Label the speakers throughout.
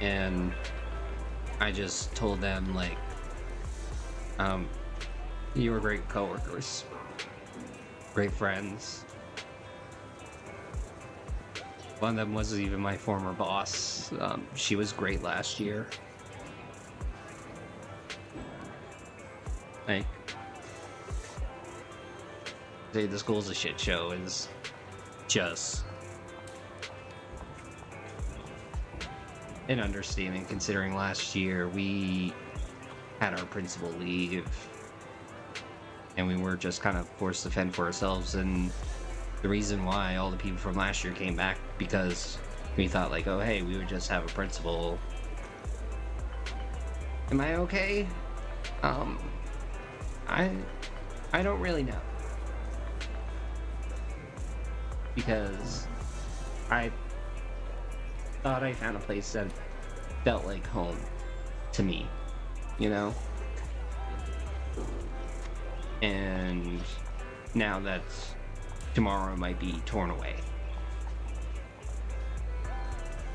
Speaker 1: And I just told them, like, you were great coworkers, great friends. One of them was even my former boss. She was great last year. Like, say the school's a shit show is just an understatement, considering last year we had our principal leave and we were just kind of forced to fend for ourselves. And the reason why all the people from last year came back because we thought, like, oh hey, we would just have a principal. Am I okay? I don't really know, because I thought I found a place that felt like home to me, you know? And now that's tomorrow might be torn away.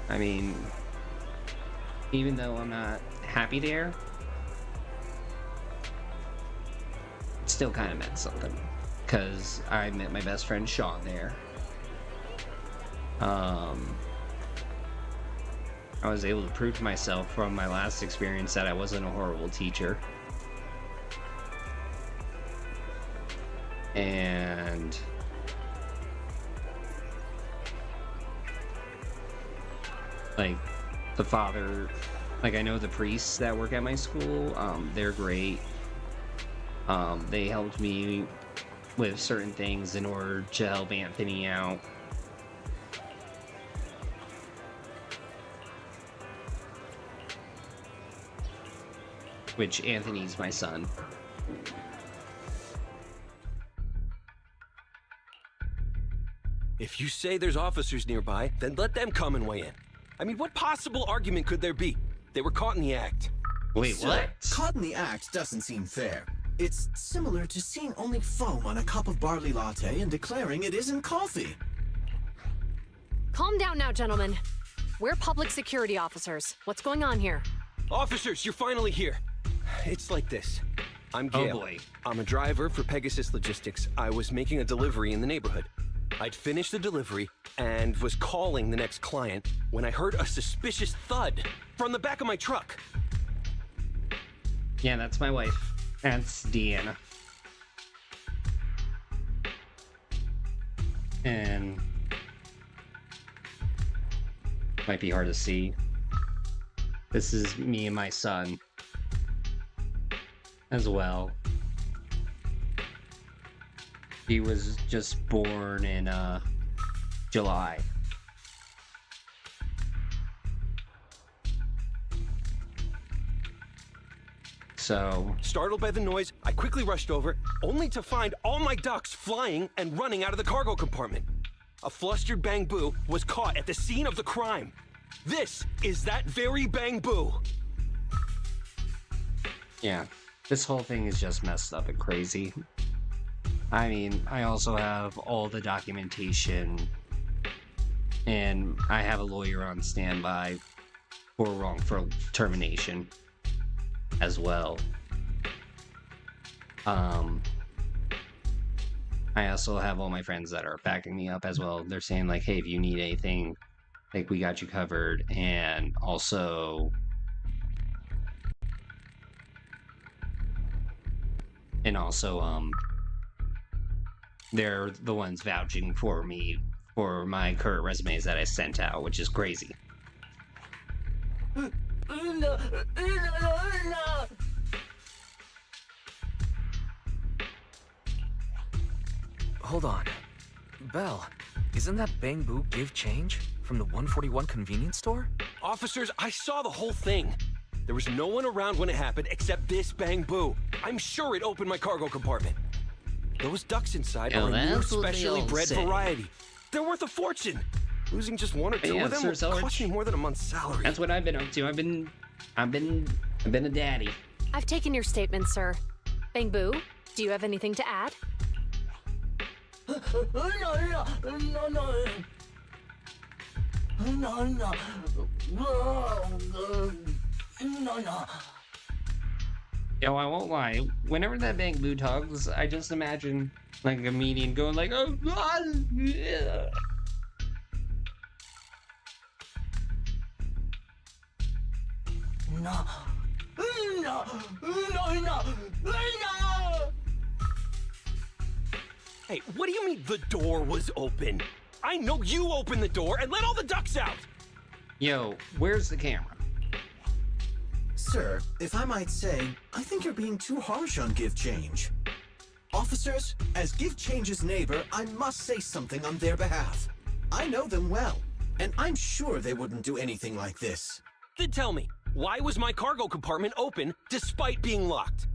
Speaker 1: I mean, even though I'm not happy there, it still kind of meant something, because I met my best friend Sean there. I was able to prove to myself from my last experience that I wasn't a horrible teacher. And like the father, like I know the priests that work at my school, they're great. They helped me with certain things in order to help Anthony out. Which Anthony's my son.
Speaker 2: If you say there's officers nearby, then let them come and weigh in. I mean, what possible argument could there be? They were caught in the act.
Speaker 1: Wait, what?
Speaker 3: Caught in the act doesn't seem fair. It's similar to seeing only foam on a cup of barley latte and declaring it isn't coffee.
Speaker 4: Calm down now, gentlemen. We're public security officers. What's going on here?
Speaker 2: Officers, you're finally here. It's like this. I'm Gale.
Speaker 1: Oh boy.
Speaker 2: I'm a driver for Pegasus Logistics. I was making a delivery in the neighborhood. I'd finished the delivery and was calling the next client when I heard a suspicious thud from the back of my truck.
Speaker 1: Yeah, that's my wife. That's Deanna. And might be hard to see. This is me and my son as well. He was just born in July. So,
Speaker 2: Startled by the noise, I quickly rushed over, only to find all my ducks flying and running out of the cargo compartment. A flustered Bang Boo was caught at the scene of the crime. This is that very Bang Boo.
Speaker 1: yeah, this whole thing is just messed up and crazy. I mean, I also have all the documentation, and I have a lawyer on standby for wrongful termination as well. I also have all my friends that are backing me up as well. They're saying, like, hey, if you need anything, like, we got you covered. And also they're the ones vouching for me for my current resumes that I sent out, which is crazy.
Speaker 5: Hold on. Belle, isn't that Bang Boo give change from the 141 convenience store?
Speaker 2: Officers, I saw the whole thing. There was no one around when it happened except this Bang Boo. I'm sure it opened my cargo compartment. Those ducks inside are a new
Speaker 1: that's what they
Speaker 2: specially
Speaker 1: all
Speaker 2: bred
Speaker 1: say.
Speaker 2: variety. They're worth a fortune. Losing just one or two
Speaker 1: Yeah,
Speaker 2: of them
Speaker 1: Sir
Speaker 2: will
Speaker 1: Sarge.
Speaker 2: cost me more than a month's salary.
Speaker 1: That's what I've been up to. I've been a daddy.
Speaker 4: I've taken your statement, sir. Bang Boo, do you have anything to add?
Speaker 1: Yo, I won't lie. Whenever that bamboo tugs, I just imagine like a comedian going like, "Oh God!" Yeah.
Speaker 2: Hey, what do you mean the door was open? I know you opened the door and let all the ducks out!
Speaker 1: Yo, where's the camera?
Speaker 3: Sir, if I might say, I think you're being too harsh on Give Change. Officers, as Give Change's neighbor, I must say something on their behalf. I know them well, and I'm sure they wouldn't do anything like this.
Speaker 2: Then tell me, why was my cargo compartment open despite being locked?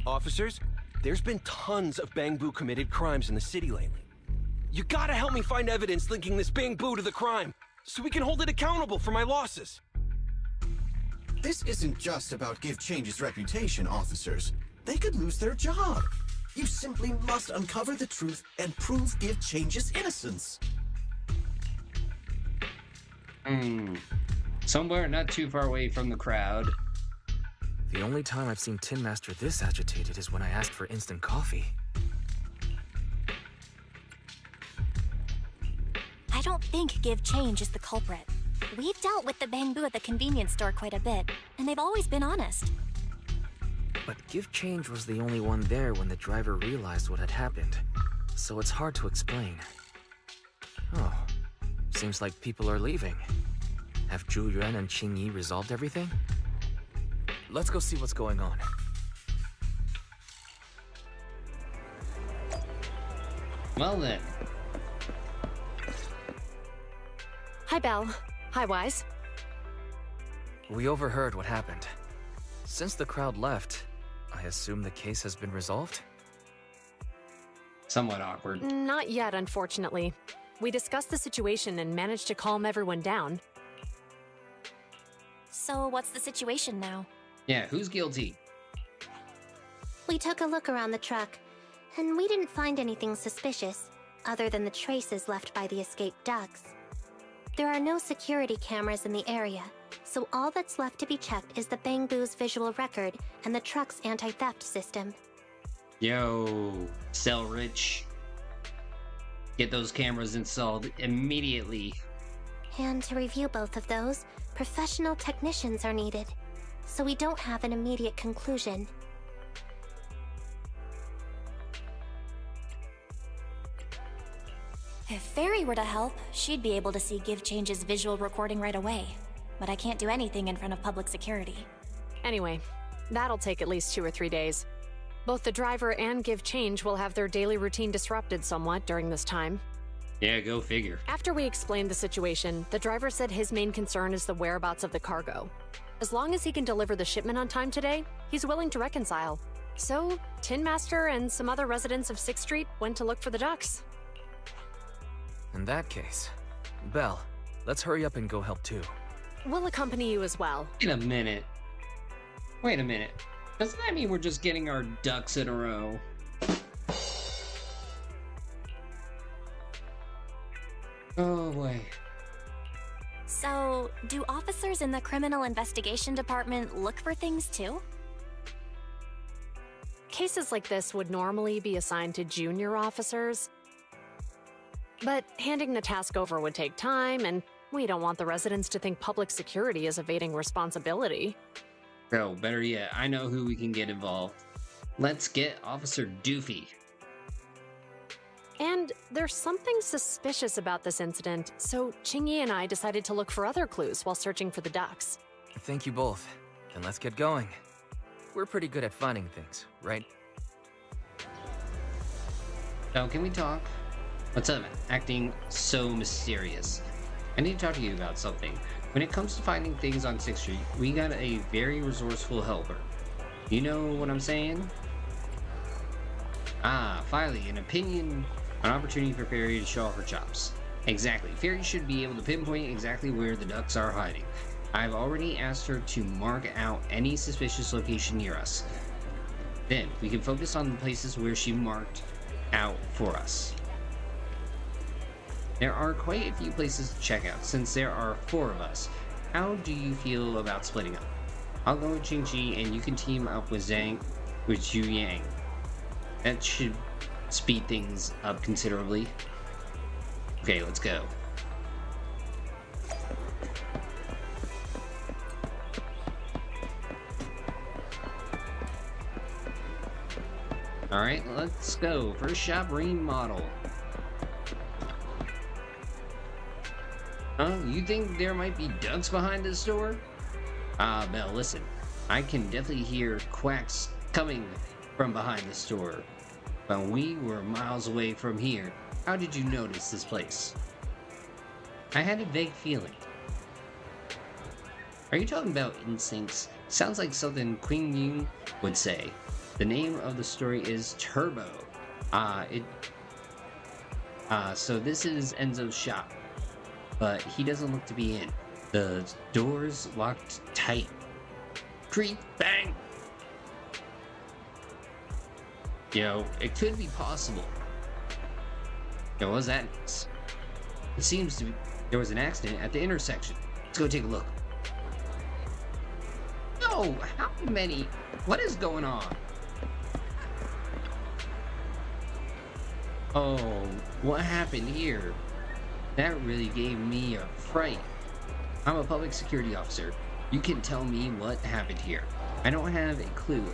Speaker 2: Officers, there's been tons of Bangbu committed crimes in the city lately. You gotta help me find evidence linking this Bangbu to the crime, so we can hold it accountable for my losses.
Speaker 3: This isn't just about Give Change's reputation, officers. They could lose their job. You simply must uncover the truth and prove Give Change's innocence.
Speaker 1: Somewhere not too far away from the crowd.
Speaker 5: The only time I've seen Tin Master this agitated is when I asked for instant coffee.
Speaker 6: I don't think Give Change is the culprit. We've dealt with the Bangbu at the convenience store quite a bit, and they've always been honest.
Speaker 5: But Give Change was the only one there when the driver realized what had happened, so it's hard to explain. Oh, seems like people are leaving. Have Zhu Yuan and Qing Yi resolved everything? Let's go see what's going on.
Speaker 1: Well then.
Speaker 4: Hi, Belle. Hi, Wise.
Speaker 5: We overheard what happened. Since the crowd left, I assume the case has been resolved?
Speaker 1: Somewhat awkward.
Speaker 4: Not yet, unfortunately. We discussed the situation and managed to calm everyone down.
Speaker 6: So what's the situation now?
Speaker 1: Yeah, who's guilty?
Speaker 7: We took a look around the truck, and we didn't find anything suspicious, other than the traces left by the escaped ducks. There are no security cameras in the area, so all that's left to be checked is the Bangbu's visual record and the truck's anti-theft system.
Speaker 1: Yo, sell rich. Get those cameras installed immediately.
Speaker 7: And to review both of those, professional technicians are needed, so we don't have an immediate conclusion.
Speaker 6: If Fairy were to help, she'd be able to see Give Change's visual recording right away. But I can't do anything in front of public security.
Speaker 4: Anyway, that'll take at least 2 or 3 days. Both the driver and Give Change will have their daily routine disrupted somewhat during this time.
Speaker 1: Yeah, go figure.
Speaker 4: After we explained the situation, the driver said his main concern is the whereabouts of the cargo. As long as he can deliver the shipment on time today, he's willing to reconcile. So, Tin Master and some other residents of 6th Street went to look for the ducks.
Speaker 5: In that case, Belle, let's hurry up and go help too.
Speaker 4: We'll accompany you as well.
Speaker 1: Wait a minute. Wait a minute. Doesn't that mean we're just getting our ducks in a row? Oh boy.
Speaker 6: So, do officers in the Criminal Investigation Department look for things too?
Speaker 4: Cases like this would normally be assigned to junior officers. But handing the task over would take time, and we don't want the residents to think public security is evading responsibility.
Speaker 1: Bro, better yet, I know who we can get involved. Let's get Officer Doofy.
Speaker 4: And there's something suspicious about this incident, so Qingyi and I decided to look for other clues while searching for the ducks.
Speaker 5: Thank you both. Then let's get going. We're pretty good at finding things, right?
Speaker 1: Oh, can we talk? What's up, acting so mysterious? I need to talk to you about something. When it comes to finding things on 6th Street, we got a very resourceful helper. You know what I'm saying? Ah, finally, an opinion, an opportunity for Fairy to show off her chops. Exactly, Fairy should be able to pinpoint exactly where the ducks are hiding. I've already asked her to mark out any suspicious location near us. Then, we can focus on the places where she marked out for us. There are quite a few places to check out, since there are 4 of us. How do you feel about splitting up? I'll go with Qingqi, and you can team up with Zhu Yang. That should speed things up considerably. Okay, let's go. Alright, let's go. First shop, remodel. You think there might be ducks behind this store? Belle, listen. I can definitely hear quacks coming from behind the store. But we were miles away from here. How did you notice this place? I had a vague feeling. Are you talking about instincts? Sounds like something Qing Yun would say. The name of the story is Turbo. So this is Enzo's shop. But he doesn't look to be in. The door's locked tight. Creak, bang! You know, it could be possible. What was that? It seems to be there was an accident at the intersection. Let's go take a look. No, how many? What is going on? Oh, what happened here? That really gave me a fright. I'm a public security officer. You can tell me what happened here. I don't have a clue.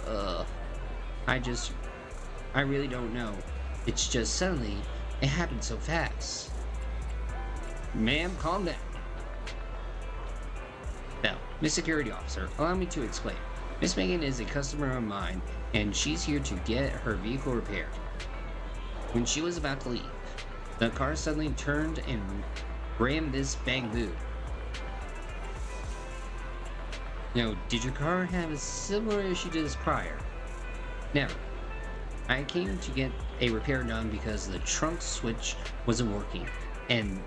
Speaker 1: I really don't know. It's just suddenly, it happened so fast. Ma'am, calm down. Now, Miss Security Officer, allow me to explain. Miss Megan is a customer of mine, and she's here to get her vehicle repaired. When she was about to leave, the car suddenly turned and rammed this bamboo. Now, did your car have a similar issue to this prior? Never. I came to get a repair done because the trunk switch wasn't working, and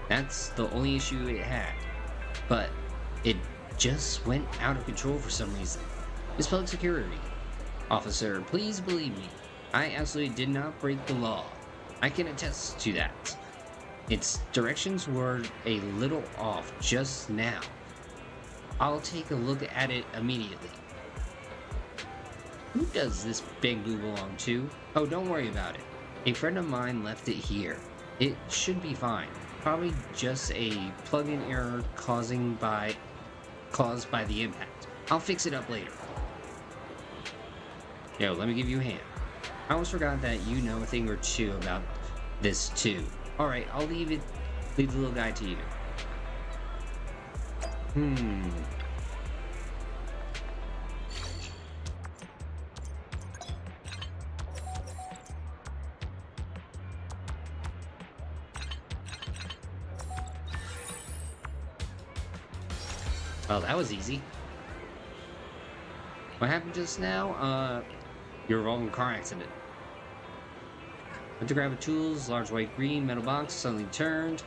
Speaker 1: that's the only issue it had. But it just went out of control for some reason. Miss Public Security Officer, please believe me. I absolutely did not break the law. I can attest to that. Its directions were a little off just now. I'll take a look at it immediately. Who does this bamboo belong to? Oh, don't worry about it. A friend of mine left it here. It should be fine. Probably just a plug-in error caused by the impact. I'll fix it up later. Yo, let me give you a hand. I almost forgot that you know a thing or two about this too. Alright, I'll leave the little guy to you. Well, that was easy. What happened just now? You're involved in a car accident. Went to grab the tools, large white green metal box suddenly turned.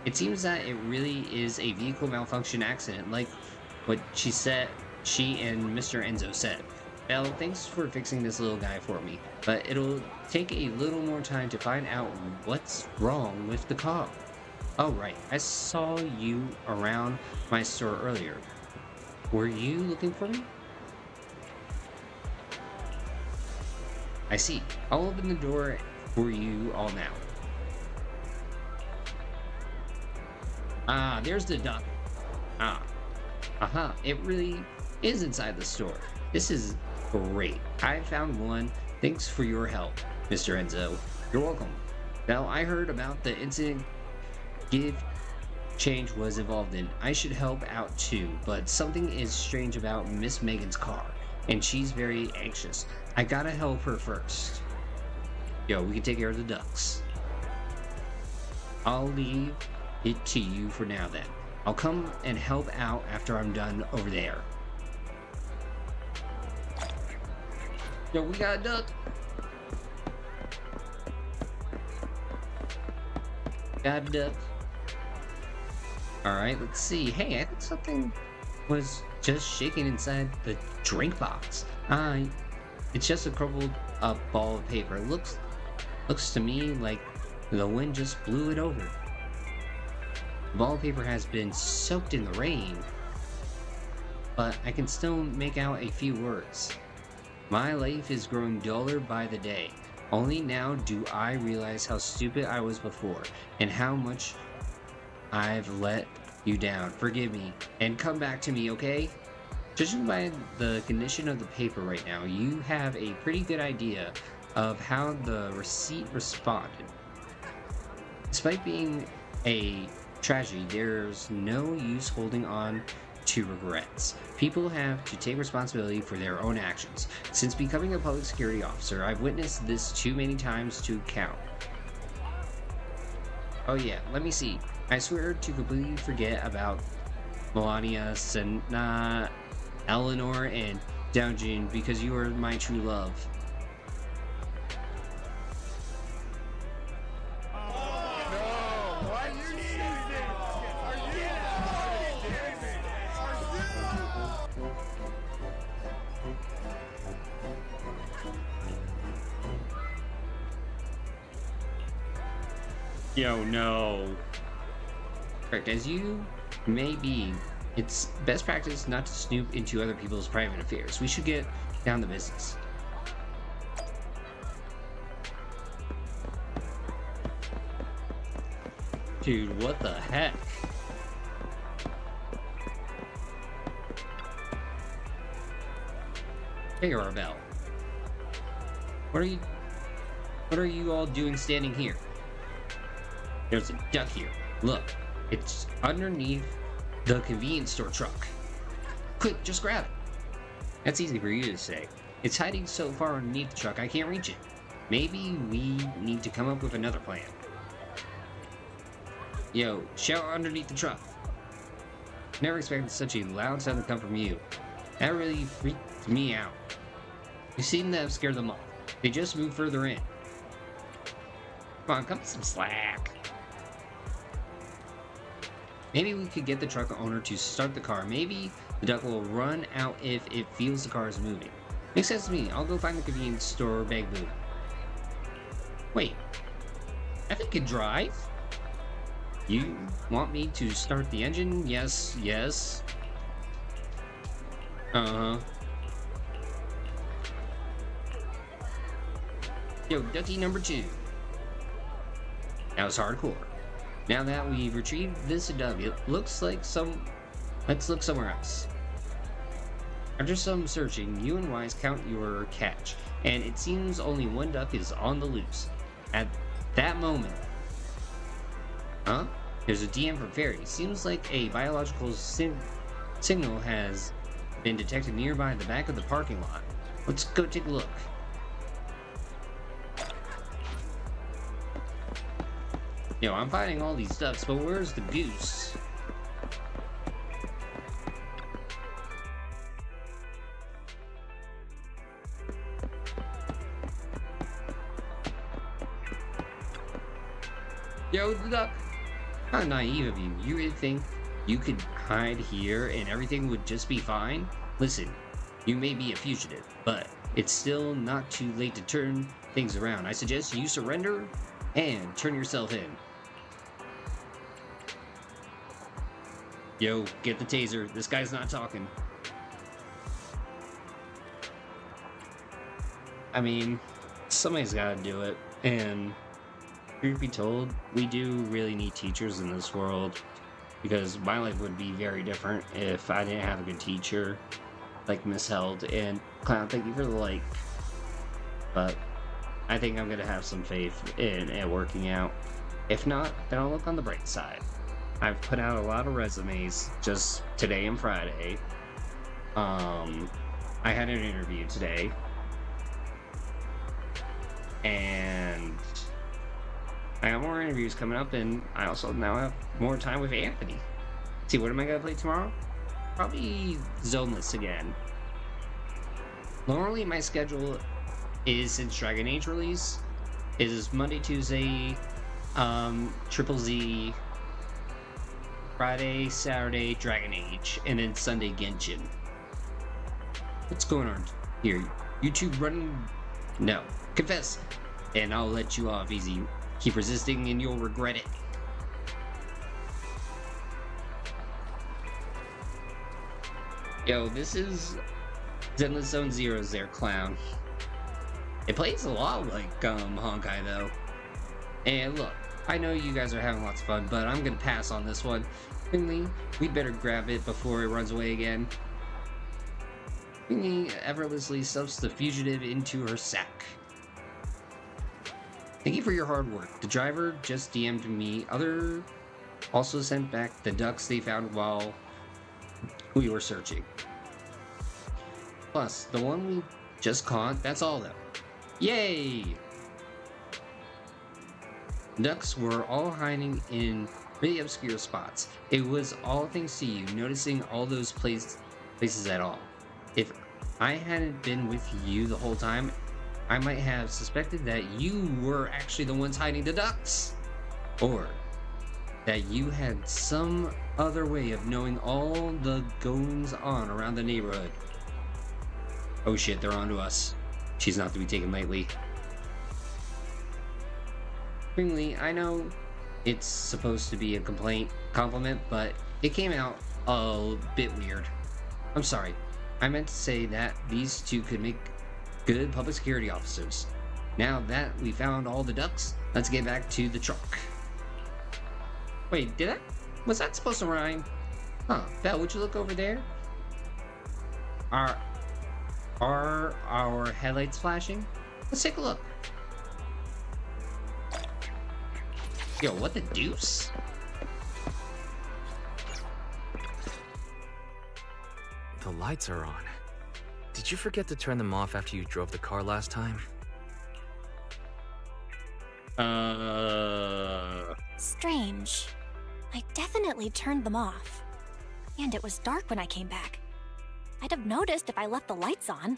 Speaker 1: It seems that it really is a vehicle malfunction accident, like what she and Mr. Enzo said. Belle, thanks for fixing this little guy for me, but it'll take a little more time to find out what's wrong with the car. Oh right, I saw you around my store earlier. Were you looking for me? I see. I'll open the door for you all now. Ah, there's the duck. It really is inside the store. This is great. I found one. Thanks for your help, Mr. Enzo. You're welcome. Now, I heard about the incident Give Change was involved in. I should help out too, but something is strange about Miss Megan's car, and she's very anxious. I gotta help her first. Yo, we can take care of the ducks. I'll leave it to you for now then. I'll come and help out after I'm done over there. Yo, we got a duck. Got a duck. Alright, let's see. Hey, I think something was just shaking inside the drink box. It's just a crumpled up ball of paper. It looks to me like The wind just blew it over. The wallpaper has been soaked in the rain, but I can still make out a few words. My life is growing duller by the day. Only now do I realize how stupid I was before, and how much I've let you down. Forgive me, and come back to me, okay? Judging by the condition of the paper right now, you have a pretty good idea of how the receipt responded. Despite being a tragedy, there's no use holding on to regrets. People have to take responsibility for their own actions. Since becoming a public security officer, I've witnessed this too many times to count. Oh yeah, let me see. I swear to completely forget about Melania, Senna, Eleanor, and Downjin because you are my true love. Yo, no. Correct, as you may be, it's best practice not to snoop into other people's private affairs. We should get down to business. Dude, what the heck? Hey, Arbel. What are you all doing standing here? There's a duck here. Look, it's underneath the convenience store truck. Quick, just grab it. That's easy for you to say. It's hiding so far underneath the truck I can't reach it. Maybe we need to come up with another plan. Yo, shout underneath the truck. Never expected such a loud sound to come from you. That really freaked me out. You seem to have scared them off. They just moved further in. Come on, cut some slack. Maybe we could get the truck owner to start the car. Maybe the duck will run out if it feels the car is moving. Makes sense to me. I'll go find the convenience store bamboo. Wait, I think it drive? You want me to start the engine? Yes, yes. Uh-huh. Yo, ducky number 2. That was hardcore. Now that we've retrieved this W, let's look somewhere else. After some searching, you and Wise count your catch, and it seems only one duck is on the loose. At that moment, huh? There's a DM from Fairy. Seems like a biological signal has been detected nearby the back of the parking lot. Let's go take a look. Yo, I'm finding all these ducks, but where's the goose? Yo, the duck. How naive of you. You really think you could hide here and everything would just be fine? Listen, you may be a fugitive, but it's still not too late to turn things around. I suggest you surrender and turn yourself in. Yo, get the taser. This guy's not talking. I mean, somebody's gotta do it. And truth be told, we do really need teachers in this world. Because my life would be very different if I didn't have a good teacher like Miss Held. And Clown, thank you for the like. But I think I'm gonna have some faith in it working out. If not, then I'll look on the bright side. I've put out a lot of resumes just today and Friday. I had an interview today. And I got more interviews coming up, and I also now have more time with Anthony. See, what am I gonna play tomorrow? Probably Zenless again. Normally my schedule is, since Dragon Age release, is Monday, Tuesday, Triple Z, Friday, Saturday, Dragon Age, and then Sunday, Genshin. What's going on here? YouTube running? No. Confess, and I'll let you off easy. Keep resisting and you'll regret it. Yo, this is Zenless Zone Zero there, clown. It plays a lot like Honkai though. And look, I know you guys are having lots of fun, but I'm gonna pass on this one. Finally, we better grab it before it runs away again. Finley effortlessly stuffs the fugitive into her sack. Thank you for your hard work. The driver just DM'd me. Also sent back the ducks they found while we were searching. Plus, the one we just caught, that's all though. Yay! Ducks were all hiding in really obscure spots. It was all thanks to you noticing all those places at all. If I hadn't been with you the whole time, I might have suspected that you were actually the ones hiding the ducks. Or that you had some other way of knowing all the goings on around the neighborhood. Oh shit, they're onto us. She's not to be taken lightly. Finley, I know it's supposed to be a compliment, but it came out a bit weird. I'm sorry. I meant to say that these two could make good public security officers. Now that we found all the ducks, let's get back to the truck. Wait, was that supposed to rhyme? Huh, Belle, would you look over there? Are our headlights flashing? Let's take a look. Yo, what the deuce?
Speaker 5: The lights are on. Did you forget to turn them off after you drove the car last time?
Speaker 6: Strange. I definitely turned them off. And it was dark when I came back. I'd have noticed if I left the lights on.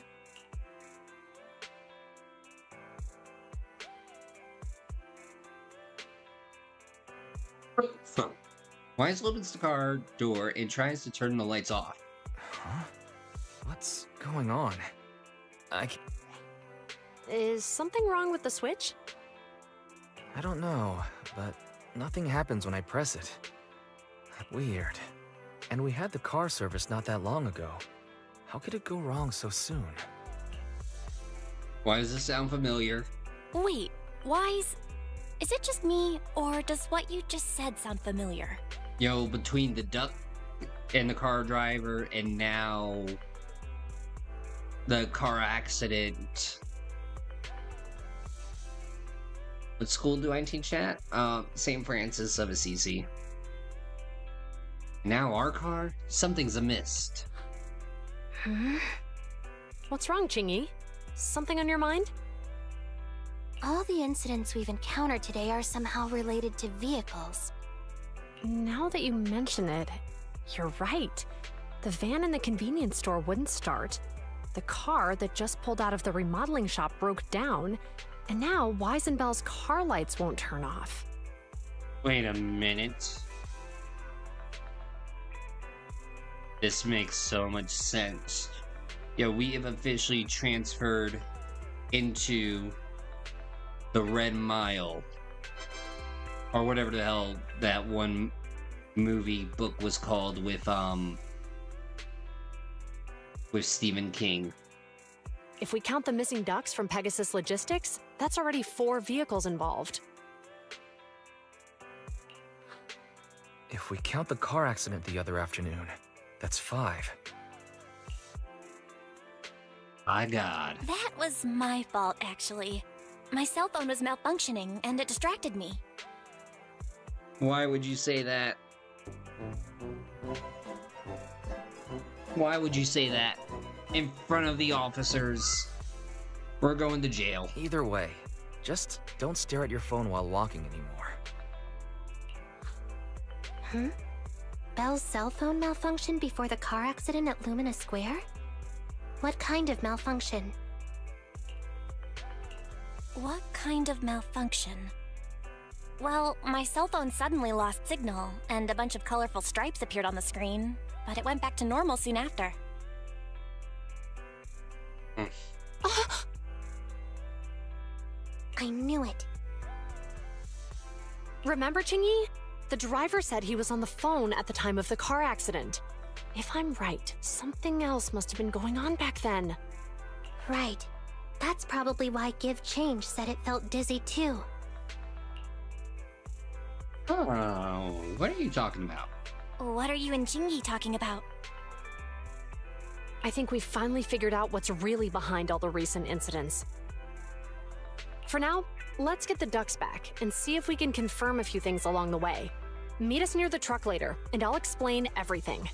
Speaker 1: Wise opens the car door and tries to turn the lights off.
Speaker 5: Huh? What's going on?
Speaker 4: Is something wrong with the switch?
Speaker 5: I don't know, but nothing happens when I press it. Weird. And we had the car serviced not that long ago. How could it go wrong so soon?
Speaker 1: Why does this sound familiar?
Speaker 6: Wait, Wise? Is it just me, or does what you just said sound familiar?
Speaker 1: Yo, between the duck and the car driver and now the car accident. What school do I teach at? St. Francis of Assisi. Now our car? Something's amiss.
Speaker 4: What's wrong, Chingy? Something on your mind?
Speaker 7: All the incidents we've encountered today are somehow related to vehicles.
Speaker 4: Now that you mention it, you're right. The van in the convenience store wouldn't start. The car that just pulled out of the remodeling shop broke down. And now Wise and Belle's car lights won't turn off.
Speaker 1: Wait a minute. This makes so much sense. Yeah, we have officially transferred into the Red Mile. Or whatever the hell that one movie book was called with Stephen King.
Speaker 4: If we count the missing ducks from Pegasus Logistics, that's already 4 vehicles involved.
Speaker 5: If we count the car accident the other afternoon, that's 5.
Speaker 1: My God.
Speaker 6: That was my fault, actually. My cell phone was malfunctioning, and it distracted me.
Speaker 1: Why would you say that? Why would you say that? In front of the officers. We're going to jail.
Speaker 5: Either way, just don't stare at your phone while walking anymore.
Speaker 7: Belle's cell phone malfunctioned before the car accident at Lumina Square? What kind of malfunction?
Speaker 6: What kind of malfunction? Well, my cell phone suddenly lost signal, and a bunch of colorful stripes appeared on the screen, but it went back to normal soon after.
Speaker 7: I knew it.
Speaker 4: Remember, Chingy? The driver said he was on the phone at the time of the car accident. If I'm right, something else must have been going on back then.
Speaker 7: Right. That's probably why Give Change said it felt dizzy too.
Speaker 1: Oh, what are you talking about?
Speaker 6: What are you and Jingy talking about?
Speaker 4: I think we finally figured out what's really behind all the recent incidents. For now, let's get the ducks back and see if we can confirm a few things along the way. Meet us near the truck later, and I'll explain everything.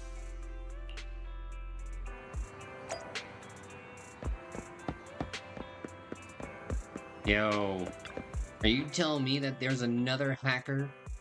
Speaker 1: Yo, are you telling me that there's another hacker